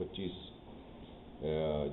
25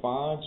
5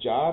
4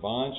5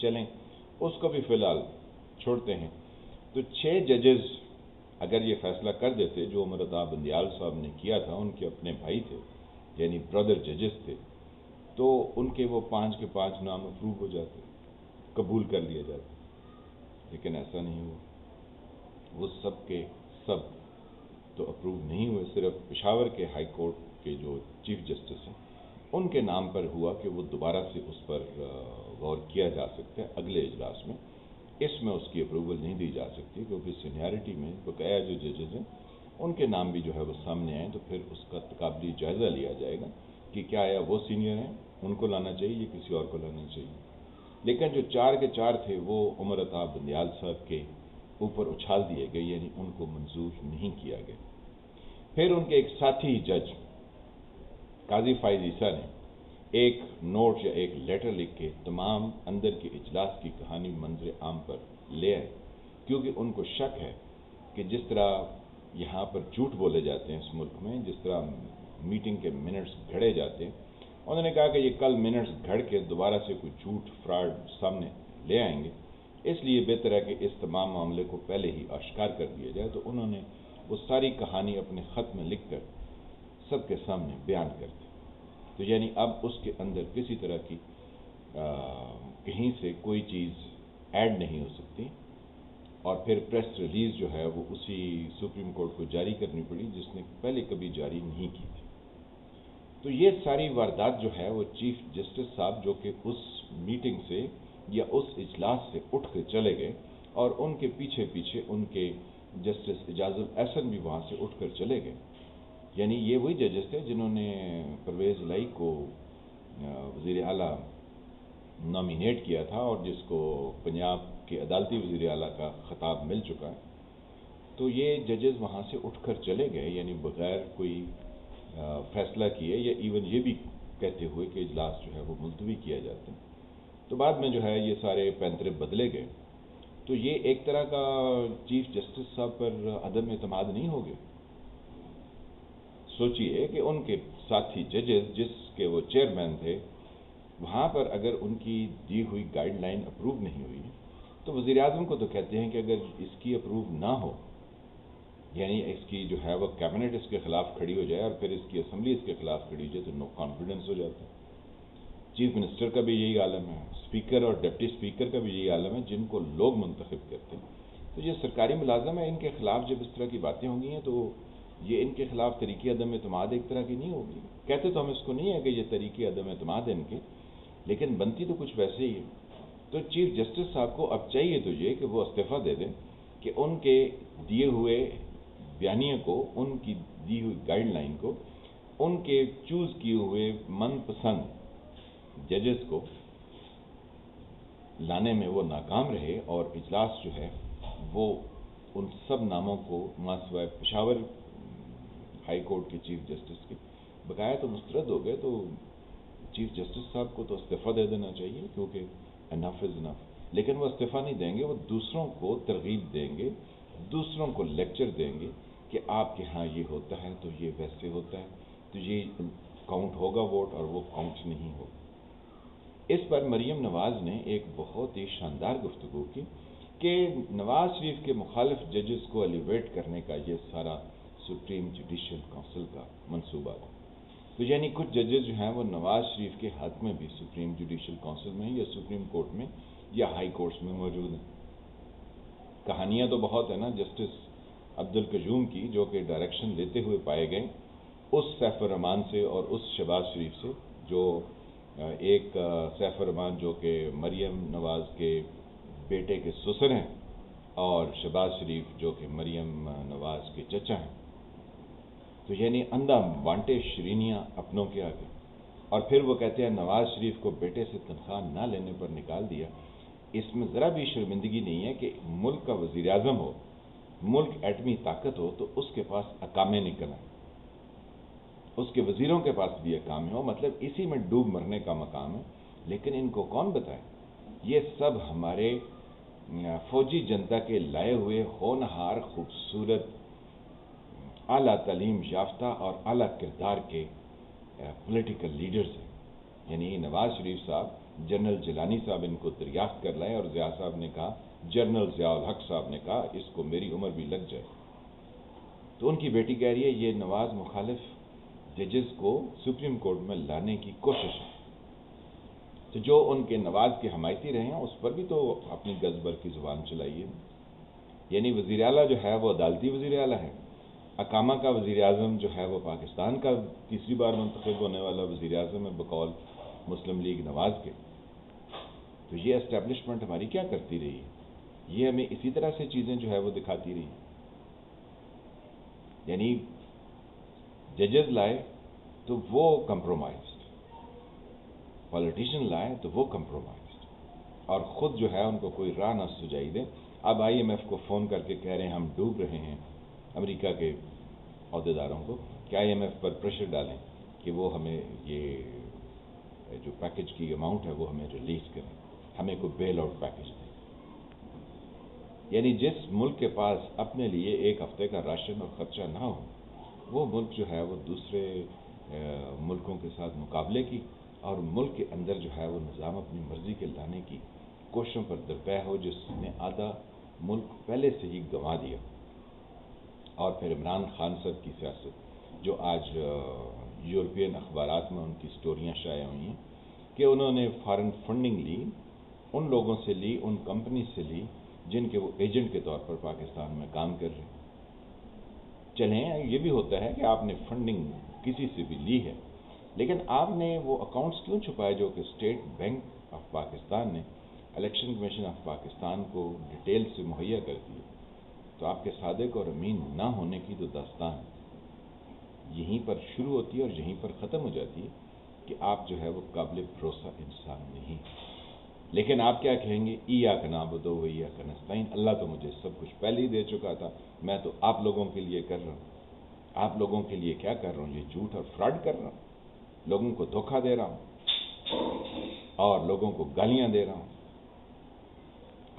چلیں اس کو بھی فی الحال چھوڑتے ہیں. تو 6 ججز اگر یہ فیصلہ کر دیتے جو عمر عطا بندیال صاحب نے کیا تھا، ان کے اپنے بھائی تھے یعنی برادر ججز تھے، تو ان کے وہ 5 کے 5 نام اپروو ہو جاتے، قبول کر لیا جاتا. لیکن ایسا نہیں ہوا. وہ سب کے سب تو اپروو نہیں ہوئے. صرف پشاور کے ہائی کورٹ کے جو چیف جسٹس ہیں ان کے نام پر ہوا کہ وہ دوبارہ سے اس پر غور کیا جا سکتا ہے اگلے اجلاس میں. اس میں اس کی اپروول نہیں دی جا سکتی کیونکہ سینیارٹی میں بقایا جو ججز ہیں ان کے نام بھی جو ہے وہ سامنے آئیں تو پھر اس کا تقابلی جائزہ لیا جائے گا کہ کیا آیا وہ سینئر ہیں ان کو لانا چاہیے یا کسی اور کو لانا چاہیے. لیکن جو 4 کے 4 تھے وہ عمر عطا بندیال صاحب کے اوپر اچھال دیے گئے، یعنی ان کو منظور نہیں کیا گیا. پھر ان کے ایک ساتھی جج قاضی فائز عیسیٰ نے ایک نوٹ یا ایک لیٹر لکھ کے تمام اندر کے اجلاس کی کہانی منظر عام پر لے آئے، کیونکہ ان کو شک ہے کہ جس طرح یہاں پر جھوٹ بولے جاتے ہیں اس ملک میں، جس طرح میٹنگ کے منٹس گھڑے جاتے ہیں، انہوں نے کہا کہ یہ کل منٹس گھڑ کے دوبارہ سے کوئی جھوٹ فراڈ سامنے لے آئیں گے، اس لیے بہتر ہے کہ اس تمام معاملے کو پہلے ہی آشکار کر دیا جائے. تو انہوں نے وہ ساری کہانی اپنے خط میں لکھ کر سب کے سامنے بیان کر دی. تو یعنی اب اس کے اندر کسی طرح کی کہیں سے کوئی چیز ایڈ نہیں ہو سکتی. اور پھر پریس ریلیز جو ہے وہ اسی سپریم کورٹ کو جاری کرنی پڑی جس نے پہلے کبھی جاری نہیں کی تھی. تو یہ ساری واردات جو ہے وہ چیف جسٹس صاحب جو کہ اس میٹنگ سے یا اس اجلاس سے اٹھ کے چلے گئے اور ان کے پیچھے پیچھے ان کے جسٹس اعجاز الاحسن بھی وہاں سے اٹھ کر چلے گئے. یعنی یہ وہی ججز تھے جنہوں نے پرویز الہی کو وزیر اعلیٰ نامینیٹ کیا تھا اور جس کو پنجاب کے عدالتی وزیر اعلیٰ کا خطاب مل چکا ہے. تو یہ ججز وہاں سے اٹھ کر چلے گئے، یعنی بغیر کوئی فیصلہ کیے یا ایون یہ بھی کہتے ہوئے کہ اجلاس جو ہے وہ ملتوی کیا جاتا ہے. تو بعد میں جو ہے یہ سارے پینترے بدلے گئے. تو یہ ایک طرح کا چیف جسٹس صاحب پر عدم اعتماد نہیں ہو گیا. سوچئے کہ ان کے ساتھی ججز جس کے وہ چیئرمین تھے وہاں پر اگر ان کی دی ہوئی گائیڈ لائن اپروو نہیں ہوئی تو وزیر اعظم کو تو کہتے ہیں کہ اگر اس کی اپروو نہ ہو، یعنی اس کی جو ہے وہ کیبنٹ اس کے خلاف کھڑی ہو جائے اور پھر اس کی اسمبلی اس کے خلاف کھڑی ہو جائے تو نو کانفیڈنس ہو جاتا ہے. چیف منسٹر کا بھی یہی عالم ہے، اسپیکر اور ڈپٹی اسپیکر کا بھی یہی عالم ہے جن کو لوگ منتخب کرتے ہیں. تو یہ سرکاری ملازم ہے، ان کے خلاف جب اس طرح کی باتیں ہوں گی ہیں تو یہ ان کے خلاف طریقے عدم اعتماد ایک طرح کی نہیں ہوگی. کہتے تو ہم اس کو نہیں ہے کہ یہ طریقے عدم اعتماد ہیں ان کے، لیکن بنتی تو کچھ ویسے ہی ہے. تو چیف جسٹس صاحب کو اب چاہیے تو یہ کہ وہ استعفیٰ دے دیں کہ ان کے دیے ہوئے بیانیے کو، ان کی دی ہوئی گائیڈ لائن کو، ان کے چوز کیے ہوئے من پسند ججز کو لانے میں وہ ناکام رہے اور اجلاس جو ہے وہ ان سب ناموں کو ماسوائے پشاور ہائی کورٹ کے چیف جسٹس کے بقایا تو مسترد ہو گئے. تو چیف جسٹس صاحب کو تو استعفیٰ دے دینا چاہیے کیونکہ انف از انف. لیکن وہ استعفیٰ نہیں دیں گے، وہ دوسروں کو ترغیب دیں گے، دوسروں کو لیکچر دیں گے کہ آپ کے ہاں یہ ہوتا ہے تو یہ ویسے ہوتا ہے، تو یہ کاؤنٹ ہوگا ووٹ اور وہ کاؤنٹ نہیں ہوگا. اس پر مریم نواز نے ایک بہت ہی شاندار گفتگو کی کہ نواز شریف کے مخالف ججز کو ایلیویٹ کرنے کا یہ سارا سپریم جوڈیشل کونسل کا منصوبہ تھا. تو یعنی کچھ ججز جو ہیں وہ نواز شریف کے حق میں بھی سپریم جوڈیشل کونسل میں یا سپریم کورٹ میں یا ہائی کورٹس میں موجود ہیں. کہانیاں تو بہت ہیں نا. جسٹس عبدالقیوم کی جو کہ ڈائریکشن لیتے ہوئے پائے گئے اس سیف الرحمان سے اور اس شہباز شریف سے، جو ایک سیف الرحمان جو کہ مریم نواز کے بیٹے کے سسر ہیں اور شہباز شریف جو کہ مریم نواز کے چچا ہیں. تو یعنی اندھا بانٹے شرینیاں اپنوں کے آگے. اور پھر وہ کہتے ہیں نواز شریف کو بیٹے سے تنخواہ نہ لینے پر نکال دیا. اس میں ذرا بھی شرمندگی نہیں ہے کہ ملک کا وزیر اعظم ہو، ملک ایٹمی طاقت ہو تو اس کے پاس اقامے نکل آئیں، اس کے وزیروں کے پاس بھی اقامے ہو، مطلب اسی میں ڈوب مرنے کا مقام ہے. لیکن ان کو کون بتائے؟ یہ سب ہمارے فوجی جنتا کے لائے ہوئے ہونہار، خوبصورت، اعلیٰ تعلیم یافتہ اور اعلیٰ کردار کے پولیٹیکل لیڈرز ہیں. یعنی نواز شریف صاحب جنرل جیلانی صاحب ان کو دریافت کر لائیں، اور ضیاء صاحب نے کہا، جنرل ضیاء الحق صاحب نے کہا اس کو میری عمر بھی لگ جائے. تو ان کی بیٹی کہہ رہی ہے یہ نواز مخالف ججز کو سپریم کورٹ میں لانے کی کوشش ہے. تو جو ان کے نواز کے حمایتی رہے ہیں اس پر بھی تو اپنی گزبر کی زبان چلائیے. یعنی وزیر اعلیٰ جو ہے وہ عدالتی وزیر اعلیٰ ہے، اقامہ کا وزیر اعظم جو ہے وہ پاکستان کا تیسری بار منتخب ہونے والا وزیر اعظم ہے بقول مسلم لیگ نواز کے. تو یہ اسٹیبلشمنٹ ہماری کیا کرتی رہی ہے؟ یہ ہمیں اسی طرح سے چیزیں جو ہے وہ دکھاتی رہی. یعنی ججز لائے تو وہ کمپرومائزڈ، پالیٹیشین لائے تو وہ کمپرومائزڈ، اور خود جو ہے ان کو کوئی راہ نہ سجائی دے. اب آئی ایم ایف کو فون کر کے کہہ رہے ہیں ہم ڈوب رہے ہیں، امریکہ کے عہدیداروں کو کہ آئی ایم ایف پر پریشر ڈالیں کہ وہ ہمیں یہ جو پیکج کی اماؤنٹ ہے وہ ہمیں ریلیز کریں، ہمیں کوئی بیل آؤٹ پیکج دیں. یعنی جس ملک کے پاس اپنے لیے ایک ہفتے کا راشن اور خرچہ نہ ہو، وہ ملک جو ہے وہ دوسرے ملکوں کے ساتھ مقابلے کی اور ملک کے اندر جو ہے وہ نظام اپنی مرضی کے لانے کی کوششوں پر درپے ہو، جس نے آدھا ملک پہلے سے ہی گنوا دیا. اور پھر عمران خان صاحب کی سیاست جو آج یورپین اخبارات میں ان کی سٹوریاں شائع ہوئی ہیں کہ انہوں نے فارن فنڈنگ لی، ان لوگوں سے لی، ان کمپنی سے لی جن کے وہ ایجنٹ کے طور پر پاکستان میں کام کر رہے ہیں. چلیں یہ بھی ہوتا ہے کہ آپ نے فنڈنگ کسی سے بھی لی ہے، لیکن آپ نے وہ اکاؤنٹس کیوں چھپائے جو کہ اسٹیٹ بینک آف پاکستان نے الیکشن کمیشن آف پاکستان کو ڈیٹیل سے مہیا کر دی؟ تو آپ کے صادق اور امین نہ ہونے کی تو داستان یہیں پر شروع ہوتی ہے اور یہیں پر ختم ہو جاتی ہے کہ آپ جو ہے وہ قابل بھروسہ انسان نہیں. لیکن آپ کیا کہیں گے؟ ایاک نعبد و ایاک نستعین، اللہ تو مجھے سب کچھ پہلے ہی دے چکا تھا، میں تو آپ لوگوں کے لیے کر رہا ہوں. آپ لوگوں کے لیے کیا کر رہا ہوں؟ یہ جھوٹ اور فراڈ کر رہا ہوں، لوگوں کو دھوکہ دے رہا ہوں اور لوگوں کو گالیاں دے رہا ہوں.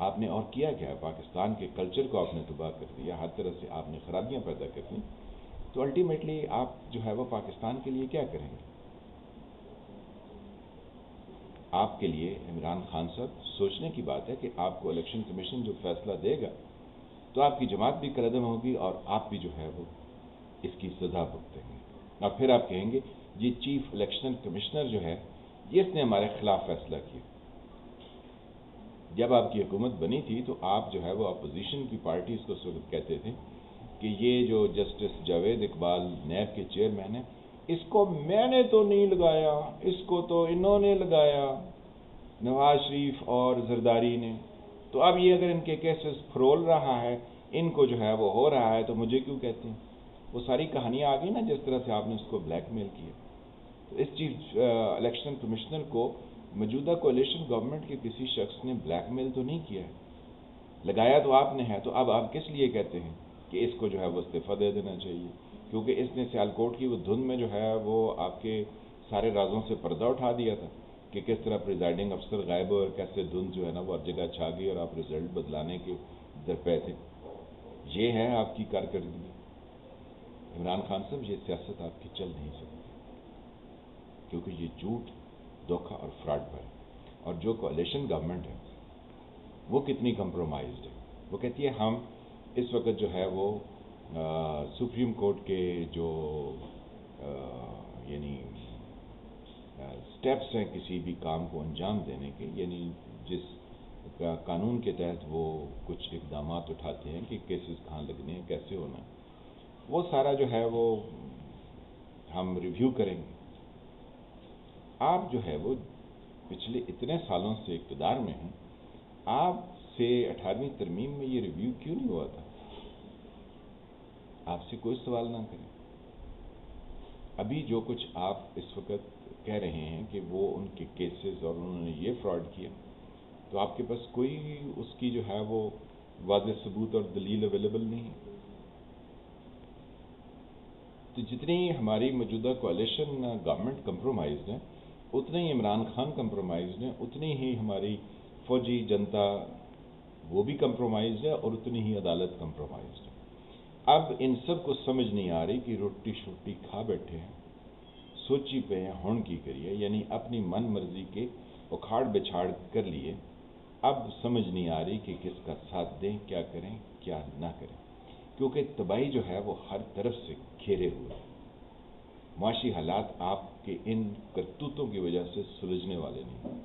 آپ نے اور کیا کیا ہے؟ پاکستان کے کلچر کو آپ نے تباہ کر دیا، ہر طرح سے آپ نے خرابیاں پیدا کر دیں. تو الٹیمیٹلی آپ جو ہے وہ پاکستان کے لیے کیا کریں گے؟ آپ کے لیے عمران خان صاحب سوچنے کی بات ہے کہ آپ کو الیکشن کمیشن جو فیصلہ دے گا تو آپ کی جماعت بھی قلعدم ہوگی اور آپ بھی جو ہے وہ اس کی سزا بھگتیں گے. اور پھر آپ کہیں گے یہ چیف الیکشن کمشنر جو ہے یہ اس نے ہمارے خلاف فیصلہ کیا. جب آپ کی حکومت بنی تھی تو آپ جو ہے وہ اپوزیشن کی پارٹیز کو اس وقت کہتے تھے کہ یہ جو جسٹس جاوید اقبال نیب کے چیئرمین ہیں اس کو میں نے تو نہیں لگایا، اس کو تو انہوں نے لگایا، نواز شریف اور زرداری نے. تو اب یہ اگر ان کے کیسز پھرول رہا ہے، ان کو جو ہے وہ ہو رہا ہے، تو مجھے کیوں کہتے ہیں؟ وہ ساری کہانیاں آ گئی نا جس طرح سے آپ نے اس کو بلیک میل کیا. تو اس چیف الیکشن کمشنر کو موجودہ کولیشن گورنمنٹ کے کسی شخص نے بلیک میل تو نہیں کیا ہے، لگایا تو آپ نے ہے. تو اب آپ کس لیے کہتے ہیں کہ اس کو جو ہے وہ استعفیٰ دے دینا چاہیے؟ کیونکہ اس نے سیالکوٹ کی وہ دھن میں جو ہے وہ آپ کے سارے رازوں سے پردہ اٹھا دیا تھا کہ کس طرح پریزائڈنگ افسر غائب ہو اور کیسے دھن جو ہے نا وہ ہر جگہ چھا گئی اور آپ رزلٹ بدلانے کے درپے تھے. یہ ہے آپ کی کارکردگی. عمران خان صاحب یہ سیاست آپ کی چل نہیں سکتی کیونکہ یہ جھوٹ، دھوکہ اور فراڈ پر ہے. اور جو کولیشن گورنمنٹ ہے وہ کتنی کمپرومائزڈ ہے. وہ کہتی ہے ہم اس وقت جو ہے وہ سپریم کورٹ کے جو یعنی سٹیپس ہیں کسی بھی کام کو انجام دینے کے، یعنی جس قانون کے تحت وہ کچھ اقدامات اٹھاتے ہیں کہ کیسز کہاں لگنے ہیں، کیسے ہونا ہے، وہ سارا جو ہے وہ ہم ریویو کریں گے. آپ جو ہے وہ پچھلے اتنے سالوں سے اقتدار میں ہیں، آپ سے 18ویں ترمیم میں یہ ریویو کیوں نہیں ہوا تھا؟ آپ سے کوئی سوال نہ کریں. ابھی جو کچھ آپ اس وقت کہہ رہے ہیں کہ وہ ان کے کیسز اور انہوں نے یہ فراڈ کیا، تو آپ کے پاس کوئی اس کی جو ہے وہ واضح ثبوت اور دلیل اویلیبل نہیں ہے. تو جتنی ہماری موجودہ کولیشن گورنمنٹ کمپرومائزڈ ہے اتنے ہی عمران خان کمپرومائزڈ ہیں، اتنی ہی ہماری فوجی جنتا وہ بھی کمپرومائزڈ ہے اور اتنی ہی عدالت کمپرومائزڈ ہے. اب ان سب کو سمجھ نہیں آ رہی کہ روٹی شوٹی کھا بیٹھے ہیں، سوچی پہ ہیں ہون کی کریے، یعنی اپنی من مرضی کے اکھاڑ بچھاڑ کر لیے، اب سمجھ نہیں آ رہی کہ کس کا ساتھ دیں، کیا کریں کیا نہ کریں، کیونکہ تباہی جو ہے وہ ہر طرف سے گھیرے ہوئے ہیں۔ معاشی حالات آپ کے ان کرتوتوں کی وجہ سے سلجھنے والے نہیں۔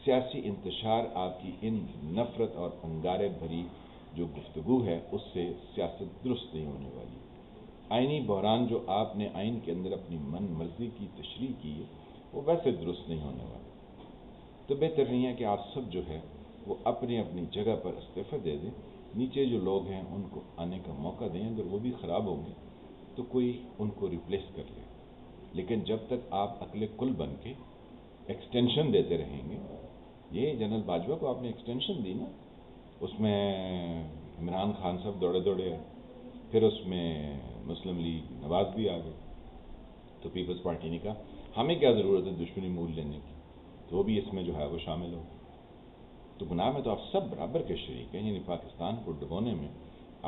سیاسی انتشار آپ کی ان نفرت اور انگارے بھری جو گفتگو ہے اس سے سیاست درست نہیں ہونے والی۔ آئینی بحران جو آپ نے آئین کے اندر اپنی من مرضی کی تشریح کی ہے وہ ویسے درست نہیں ہونے والا۔ تو بہتر نہیں ہے کہ آپ سب جو ہے وہ اپنی اپنی جگہ پر استعفی دے دیں، نیچے جو لوگ ہیں ان کو آنے کا موقع دیں، اگر وہ بھی خراب ہوں گے تو کوئی ان کو ریپلیس کر لے۔ لیکن جب تک آپ عقل کل بن کے ایکسٹینشن دیتے رہیں گے، یہ جنرل باجوہ کو آپ نے ایکسٹینشن دی نا، اس میں عمران خان صاحب دوڑے دوڑے آئے، پھر اس میں مسلم لیگ نواز بھی آ گئے، تو پیپلز پارٹی نے کہا ہمیں کیا ضرورت ہے دشمنی مول لینے کی، تو وہ بھی اس میں جو ہے وہ شامل ہو۔ تو گناہ میں تو آپ سب برابر کے شریک ہیں، یعنی پاکستان کو ڈبونے میں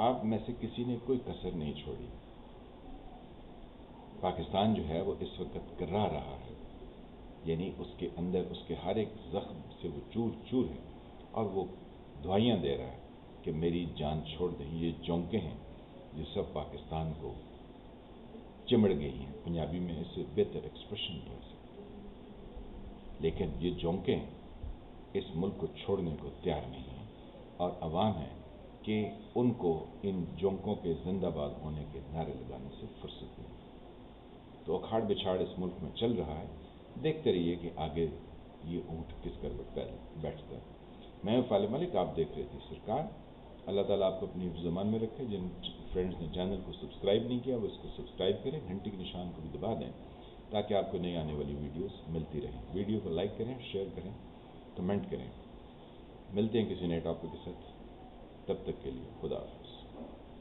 آپ میں سے کسی نے کوئی کسر نہیں چھوڑی۔ پاکستان جو ہے وہ اس وقت کرا رہا ہے، یعنی اس کے اندر اس کے ہر ایک زخم سے وہ چور چور ہے، اور وہ دعائیاں دے رہا ہے کہ میری جان چھوڑ دیں۔ یہ جونکیں ہیں جو سب پاکستان کو چمڑ گئی ہیں، پنجابی میں اس سے بہتر ایکسپریشن نہیں ہو سکتی، لیکن یہ جونکیں اس ملک کو چھوڑنے کو تیار نہیں ہیں، اور عوام ہے کہ ان کو ان جونکوں کے زندہ باد ہونے کے نعرے لگانے سے فرصت نہیں۔ تو اکھاڑ بچھاڑ اس ملک میں چل رہا ہے، دیکھتے رہیے کہ آگے یہ اونٹ کس کروٹ بیٹھتا ہے۔ میں فالح ملک، آپ دیکھ رہے تھے سرکار۔ اللہ تعالیٰ آپ کو اپنی حفظ امان میں رکھے۔ جن فرینڈز نے چینل کو سبسکرائب نہیں کیا وہ اس کو سبسکرائب کریں، گھنٹی کے نشان کو بھی دبا دیں تاکہ آپ کو نئی آنے والی ویڈیوز ملتی رہیں۔ ویڈیو کو لائک کریں، شیئر کریں، کمنٹ کریں۔ ملتے ہیں کسی نئے ٹاپک کے ساتھ، تب تک کے لیے خدا حافظ۔